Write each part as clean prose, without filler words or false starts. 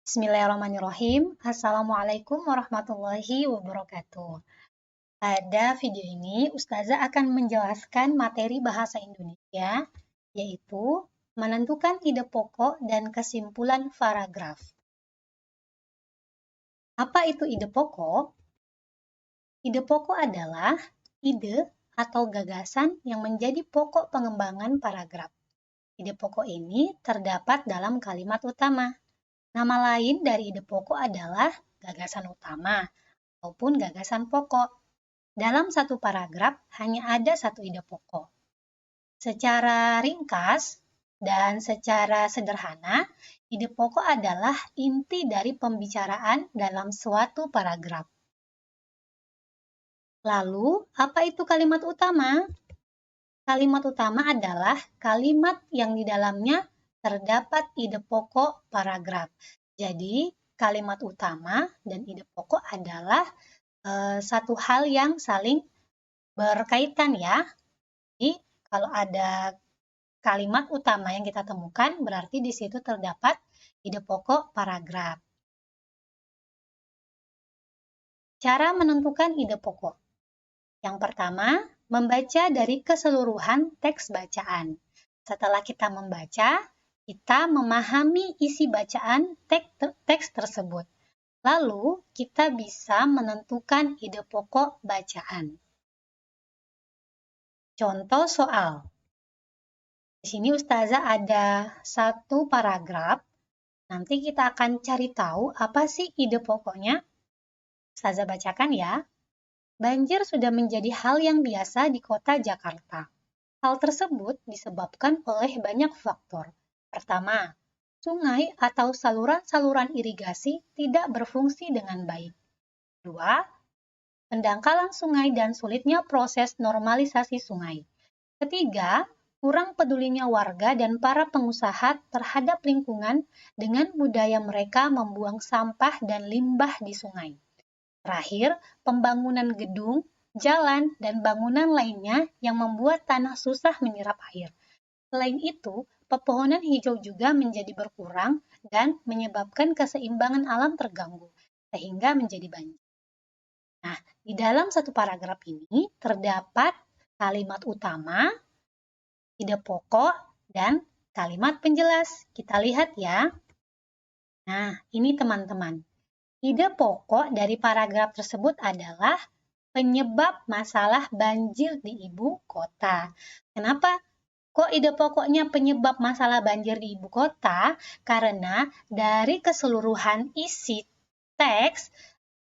Bismillahirrahmanirrahim. Assalamualaikum warahmatullahi wabarakatuh. Pada video ini, Ustazah akan menjelaskan materi bahasa Indonesia, yaitu menentukan ide pokok dan kesimpulan paragraf. Apa itu ide pokok? Ide pokok adalah ide atau gagasan yang menjadi pokok pengembangan paragraf. Ide pokok ini terdapat dalam kalimat utama. Nama lain dari ide pokok adalah gagasan utama ataupun gagasan pokok. Dalam satu paragraf hanya ada satu ide pokok. Secara ringkas dan secara sederhana, ide pokok adalah inti dari pembicaraan dalam suatu paragraf. Lalu, apa itu kalimat utama? Kalimat utama adalah kalimat yang di dalamnya terdapat ide pokok paragraf. Jadi, kalimat utama dan ide pokok adalah satu hal yang saling berkaitan ya. Jadi, kalau ada kalimat utama yang kita temukan, berarti di situ terdapat ide pokok paragraf. Cara menentukan ide pokok. Yang pertama, membaca dari keseluruhan teks bacaan. Setelah kita membaca, kita memahami isi bacaan teks tersebut. Lalu, kita bisa menentukan ide pokok bacaan. Contoh soal. Di sini Ustazah ada satu paragraf. Nanti kita akan cari tahu apa sih ide pokoknya. Ustazah bacakan ya. Banjir sudah menjadi hal yang biasa di kota Jakarta. Hal tersebut disebabkan oleh banyak faktor. Pertama, sungai atau saluran-saluran irigasi tidak berfungsi dengan baik. Kedua, pendangkalan sungai dan sulitnya proses normalisasi sungai. Ketiga, kurang pedulinya warga dan para pengusaha terhadap lingkungan dengan budaya mereka membuang sampah dan limbah di sungai. Terakhir, pembangunan gedung, jalan, dan bangunan lainnya yang membuat tanah susah menyerap air. Selain itu, pepohonan hijau juga menjadi berkurang dan menyebabkan keseimbangan alam terganggu, sehingga menjadi banjir. Nah, di dalam satu paragraf ini terdapat kalimat utama, ide pokok, dan kalimat penjelas. Kita lihat ya. Nah, ini teman-teman. Ide pokok dari paragraf tersebut adalah penyebab masalah banjir di ibu kota. Kenapa kok ide pokoknya penyebab masalah banjir di ibu kota? Karena dari keseluruhan isi teks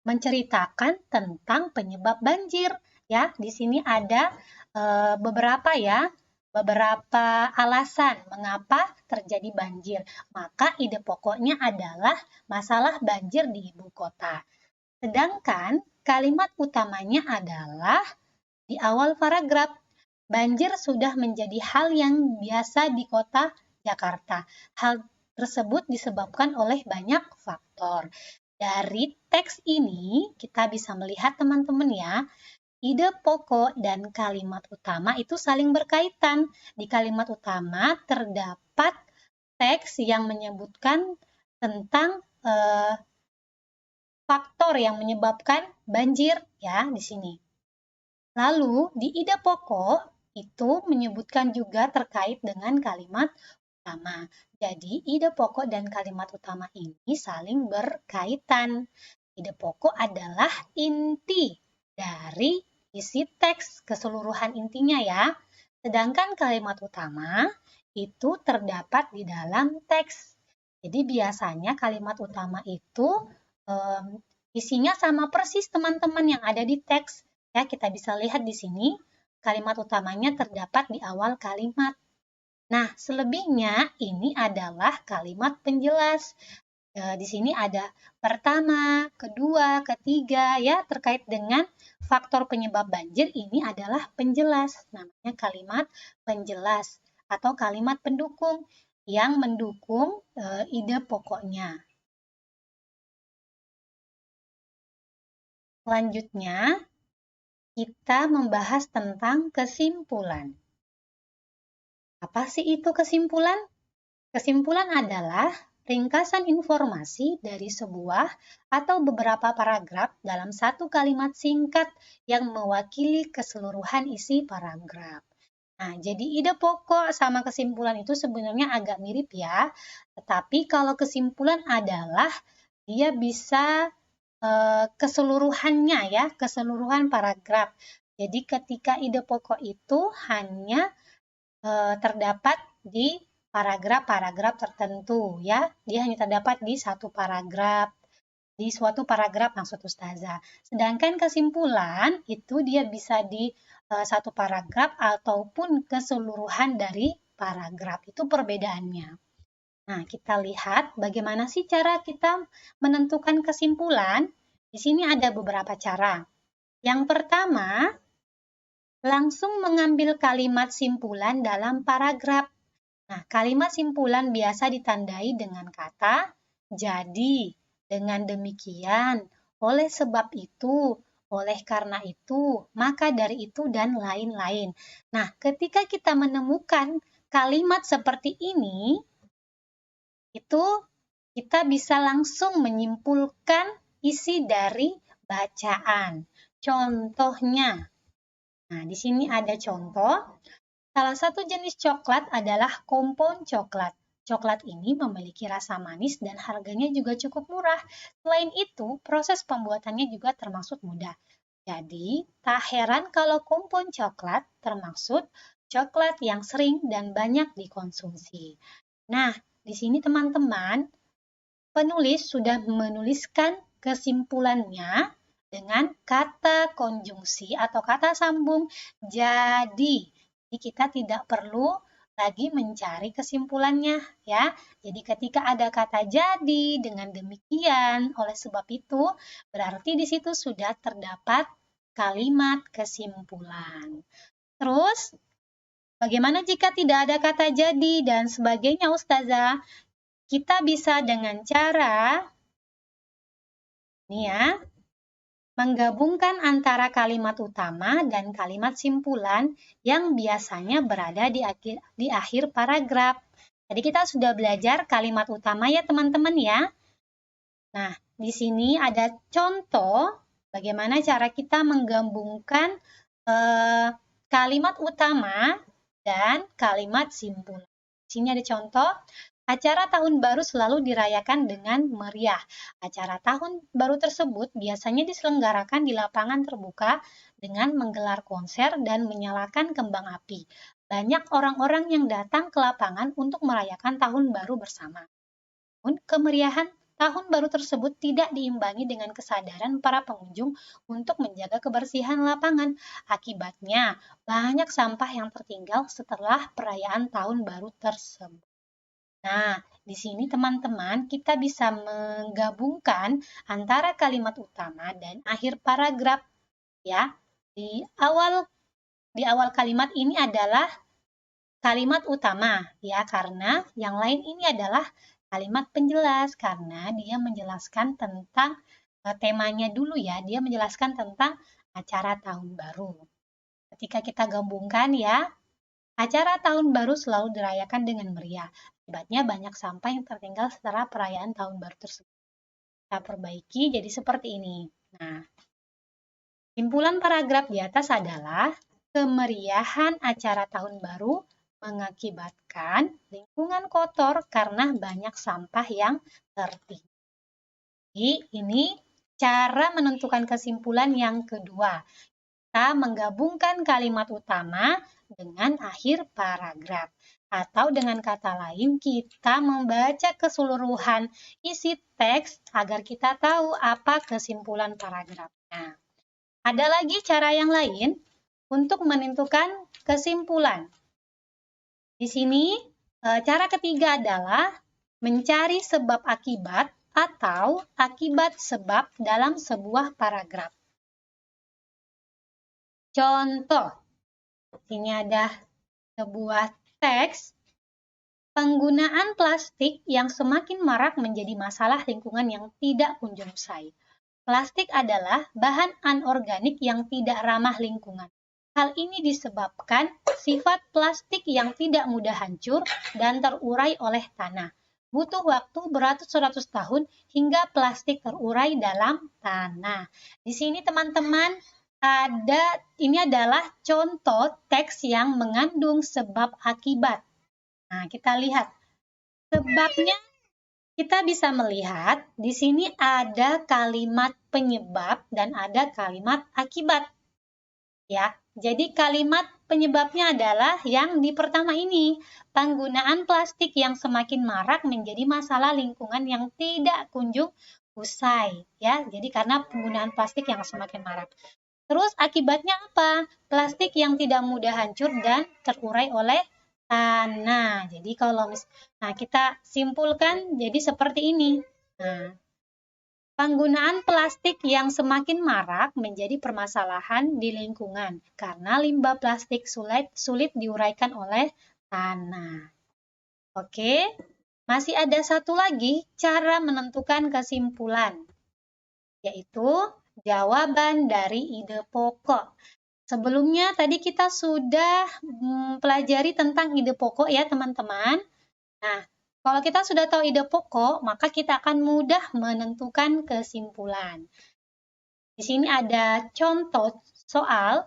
menceritakan tentang penyebab banjir. Ya, di sini ada beberapa alasan mengapa terjadi banjir. Maka ide pokoknya adalah masalah banjir di ibu kota. Sedangkan kalimat utamanya adalah di awal paragraf, banjir sudah menjadi hal yang biasa di kota Jakarta. Hal tersebut disebabkan oleh banyak faktor. Dari teks ini kita bisa melihat teman-teman ya, ide pokok dan kalimat utama itu saling berkaitan. Di kalimat utama terdapat teks yang menyebutkan tentang faktor yang menyebabkan banjir ya di sini. Lalu di ide pokok itu menyebutkan juga terkait dengan kalimat utama. Jadi ide pokok dan kalimat utama ini saling berkaitan. Ide pokok adalah inti dari isi teks keseluruhan intinya ya. Sedangkan kalimat utama itu terdapat di dalam teks. Jadi biasanya kalimat utama itu isinya sama persis teman-teman yang ada di teks. Ya, kita bisa lihat di sini kalimat utamanya terdapat di awal kalimat. Nah, selebihnya ini adalah kalimat penjelas. Di sini ada pertama, kedua, ketiga, ya terkait dengan faktor penyebab banjir ini adalah penjelas. Namanya kalimat penjelas atau kalimat pendukung yang mendukung ide pokoknya. Selanjutnya, kita membahas tentang kesimpulan. Apa sih itu kesimpulan? Kesimpulan adalah ringkasan informasi dari sebuah atau beberapa paragraf dalam satu kalimat singkat yang mewakili keseluruhan isi paragraf. Nah, jadi ide pokok sama kesimpulan itu sebenarnya agak mirip ya, tetapi kalau kesimpulan adalah dia bisa keseluruhannya ya, keseluruhan paragraf. Jadi ketika ide pokok itu hanya terdapat di paragraf-paragraf tertentu ya. Dia hanya terdapat di satu paragraf, di suatu paragraf maksud Ustazah. Sedangkan kesimpulan itu dia bisa di satu paragraf ataupun keseluruhan dari paragraf. Itu perbedaannya. Nah, kita lihat bagaimana sih cara kita menentukan kesimpulan. Di sini ada beberapa cara. Yang pertama, langsung mengambil kalimat simpulan dalam paragraf. Nah, kalimat simpulan biasa ditandai dengan kata jadi, dengan demikian, oleh sebab itu, oleh karena itu, maka dari itu, dan lain-lain. Nah, ketika kita menemukan kalimat seperti ini, itu kita bisa langsung menyimpulkan isi dari bacaan. Contohnya, nah di sini ada contoh. Salah satu jenis coklat adalah kompon coklat. Coklat ini memiliki rasa manis dan harganya juga cukup murah. Selain itu, proses pembuatannya juga termasuk mudah. Jadi, tak heran kalau kompon coklat termasuk coklat yang sering dan banyak dikonsumsi. Nah, di sini teman-teman, penulis sudah menuliskan kesimpulannya dengan kata konjungsi atau kata sambung jadi. Jadi kita tidak perlu lagi mencari kesimpulannya ya. Jadi ketika ada kata jadi dengan demikian, oleh sebab itu berarti di situ sudah terdapat kalimat kesimpulan. Terus bagaimana jika tidak ada kata jadi dan sebagainya Ustazah? Kita bisa dengan cara ini ya, menggabungkan antara kalimat utama dan kalimat simpulan yang biasanya berada di akhir paragraf. Jadi kita sudah belajar kalimat utama ya teman-teman ya. Nah, di sini ada contoh bagaimana cara kita menggabungkan kalimat utama dan kalimat simpulan. Di sini ada contoh. Acara tahun baru selalu dirayakan dengan meriah. Acara tahun baru tersebut biasanya diselenggarakan di lapangan terbuka dengan menggelar konser dan menyalakan kembang api. Banyak orang-orang yang datang ke lapangan untuk merayakan tahun baru bersama. Kemeriahan tahun baru tersebut tidak diimbangi dengan kesadaran para pengunjung untuk menjaga kebersihan lapangan. Akibatnya, banyak sampah yang tertinggal setelah perayaan tahun baru tersebut. Nah, di sini teman-teman kita bisa menggabungkan antara kalimat utama dan akhir paragraf ya. Di awal kalimat ini adalah kalimat utama ya, karena yang lain ini adalah kalimat penjelas karena dia menjelaskan tentang temanya dulu ya. Dia menjelaskan tentang acara tahun baru. Ketika kita gabungkan ya, acara tahun baru selalu dirayakan dengan meriah. Akibatnya banyak sampah yang tertinggal setelah perayaan tahun baru tersebut. Kita perbaiki jadi seperti ini. Nah, simpulan paragraf di atas adalah kemeriahan acara tahun baru mengakibatkan lingkungan kotor karena banyak sampah yang tertinggal. Jadi, ini cara menentukan kesimpulan yang kedua. Kita menggabungkan kalimat utama dengan akhir paragraf. Atau dengan kata lain, kita membaca keseluruhan isi teks agar kita tahu apa kesimpulan paragrafnya. Ada lagi cara yang lain untuk menentukan kesimpulan. Di sini, cara ketiga adalah mencari sebab akibat atau akibat sebab dalam sebuah paragraf. Contoh, ini ada sebuah teks, penggunaan plastik yang semakin marak menjadi masalah lingkungan yang tidak kunjung usai. Plastik adalah bahan anorganik yang tidak ramah lingkungan. Hal ini disebabkan sifat plastik yang tidak mudah hancur dan terurai oleh tanah. butuh waktu beratus-ratus tahun hingga plastik terurai dalam tanah. Di sini teman-teman ini adalah contoh teks yang mengandung sebab akibat. Nah, kita lihat sebabnya. Kita bisa melihat di sini ada kalimat penyebab dan ada kalimat akibat. Ya, jadi kalimat penyebabnya adalah yang di pertama ini, penggunaan plastik yang semakin marak menjadi masalah lingkungan yang tidak kunjung usai, ya. Jadi karena penggunaan plastik yang semakin marak. Terus akibatnya apa? Plastik yang tidak mudah hancur dan terurai oleh tanah. Jadi kita simpulkan jadi seperti ini. Nah, penggunaan plastik yang semakin marak menjadi permasalahan di lingkungan karena limbah plastik sulit diuraikan oleh tanah. Oke, masih ada satu lagi cara menentukan kesimpulan, yaitu jawaban dari ide pokok. Sebelumnya tadi kita sudah pelajari tentang ide pokok ya teman-teman. Nah, kalau kita sudah tahu ide pokok, maka kita akan mudah menentukan kesimpulan. Di sini ada contoh soal,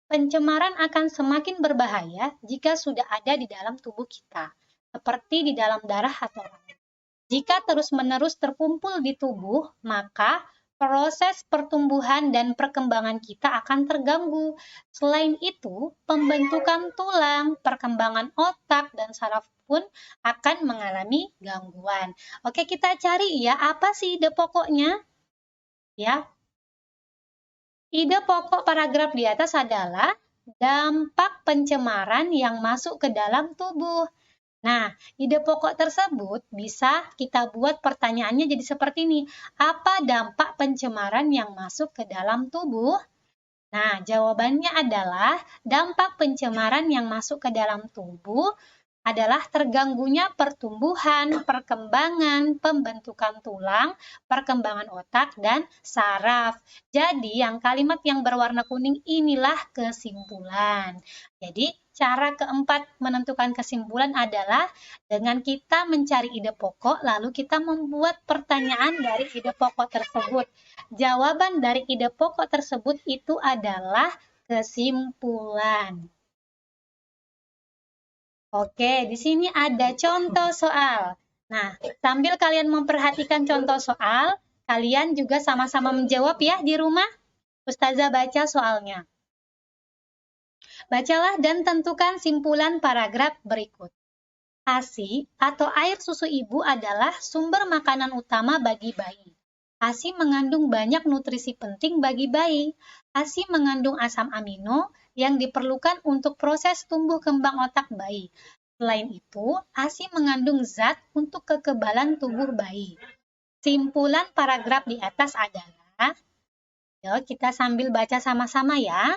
pencemaran akan semakin berbahaya jika sudah ada di dalam tubuh kita, seperti di dalam darah atau rambut. Jika terus-menerus terkumpul di tubuh, maka proses pertumbuhan dan perkembangan kita akan terganggu. Selain itu, pembentukan tulang, perkembangan otak, dan saraf pun akan mengalami gangguan. Oke, kita cari ya, apa sih ide pokoknya? Ya, ide pokok paragraf di atas adalah dampak pencemaran yang masuk ke dalam tubuh. Nah, ide pokok tersebut bisa kita buat pertanyaannya jadi seperti ini. Apa dampak pencemaran yang masuk ke dalam tubuh? Nah, jawabannya adalah dampak pencemaran yang masuk ke dalam tubuh adalah terganggunya pertumbuhan, perkembangan, pembentukan tulang, perkembangan otak, dan saraf. Jadi, yang kalimat yang berwarna kuning inilah kesimpulan. Jadi, cara keempat menentukan kesimpulan adalah dengan kita mencari ide pokok, lalu kita membuat pertanyaan dari ide pokok tersebut. Jawaban dari ide pokok tersebut itu adalah kesimpulan. Oke, di sini ada contoh soal. Nah, sambil kalian memperhatikan contoh soal, kalian juga sama-sama menjawab ya di rumah. Ustazah baca soalnya. Bacalah dan tentukan simpulan paragraf berikut. ASI atau air susu ibu adalah sumber makanan utama bagi bayi. ASI mengandung banyak nutrisi penting bagi bayi. ASI mengandung asam amino yang diperlukan untuk proses tumbuh kembang otak bayi. Selain itu, ASI mengandung zat untuk kekebalan tubuh bayi. Simpulan paragraf di atas adalah, yuk kita sambil baca sama-sama ya.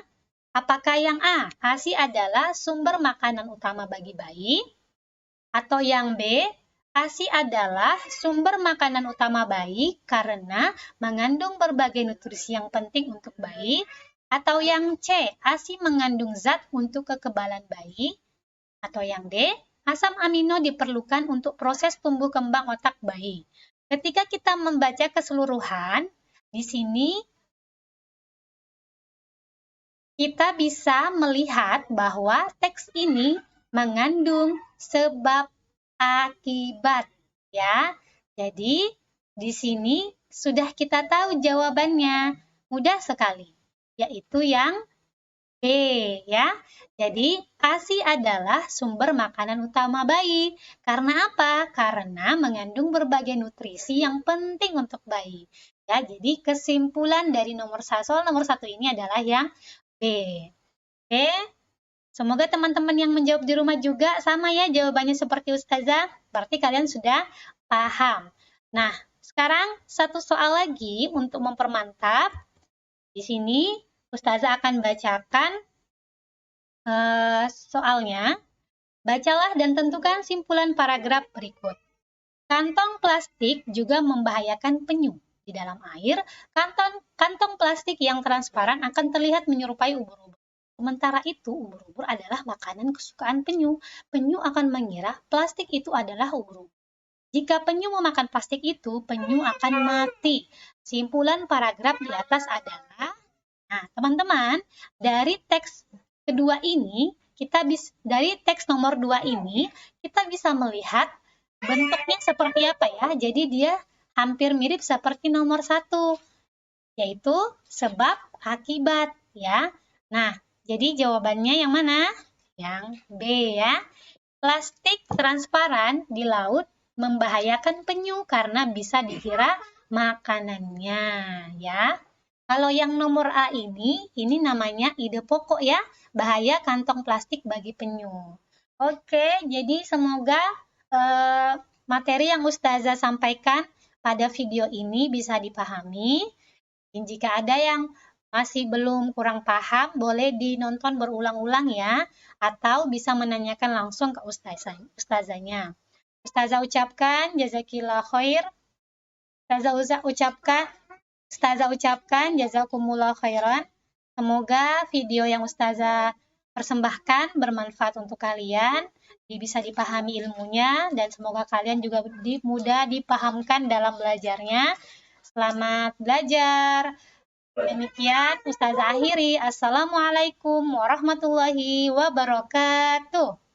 Apakah yang A, ASI adalah sumber makanan utama bagi bayi? Atau yang B, ASI adalah sumber makanan utama bayi karena mengandung berbagai nutrisi yang penting untuk bayi? Atau yang C, ASI mengandung zat untuk kekebalan bayi? Atau yang D, asam amino diperlukan untuk proses tumbuh kembang otak bayi. Ketika kita membaca keseluruhan, di sini kita bisa melihat bahwa teks ini mengandung sebab akibat, ya. Jadi, di sini sudah kita tahu jawabannya. Mudah sekali, yaitu yang B, ya. Jadi, ASI adalah sumber makanan utama bayi. Karena apa? Karena mengandung berbagai nutrisi yang penting untuk bayi. Ya, jadi kesimpulan dari soal nomor 1 ini adalah yang B. Oke. Semoga teman-teman yang menjawab di rumah juga sama ya jawabannya seperti Ustazah. Berarti kalian sudah paham. Nah, sekarang satu soal lagi untuk mempermantap. Di sini Ustazah akan bacakan soalnya. Bacalah dan tentukan simpulan paragraf berikut. Kantong plastik juga membahayakan penyu. Di dalam air, kantong plastik yang transparan akan terlihat menyerupai ubur-ubur. Sementara itu, ubur-ubur adalah makanan kesukaan penyu. Penyu akan mengira plastik itu adalah ubur-ubur. Jika penyu memakan plastik itu, penyu akan mati. Simpulan paragraf di atas adalah, nah teman-teman, dari teks kedua ini, dari teks nomor 2 ini, kita bisa melihat bentuknya seperti apa ya. Jadi dia hampir mirip seperti nomor 1, yaitu sebab akibat ya. Nah, jadi jawabannya yang mana? Yang B ya. Plastik transparan di laut membahayakan penyu karena bisa dikira makanannya ya. Kalau yang nomor A ini namanya ide pokok ya, bahaya kantong plastik bagi penyu. Oke, jadi semoga materi yang Ustazah sampaikan pada video ini bisa dipahami. Dan jika ada yang masih belum kurang paham, boleh dinonton berulang-ulang ya, atau bisa menanyakan langsung ke ustazahnya. Ustazah ucapkan jazakillah khair. Ustazah ucapkan jazakumullah khairan. Semoga video yang Ustazah persembahkan bermanfaat untuk kalian, bisa dipahami ilmunya, dan semoga kalian juga mudah dipahamkan dalam belajarnya. Selamat belajar. Demikian Ustazah akhiri. Assalamualaikum warahmatullahi wabarakatuh.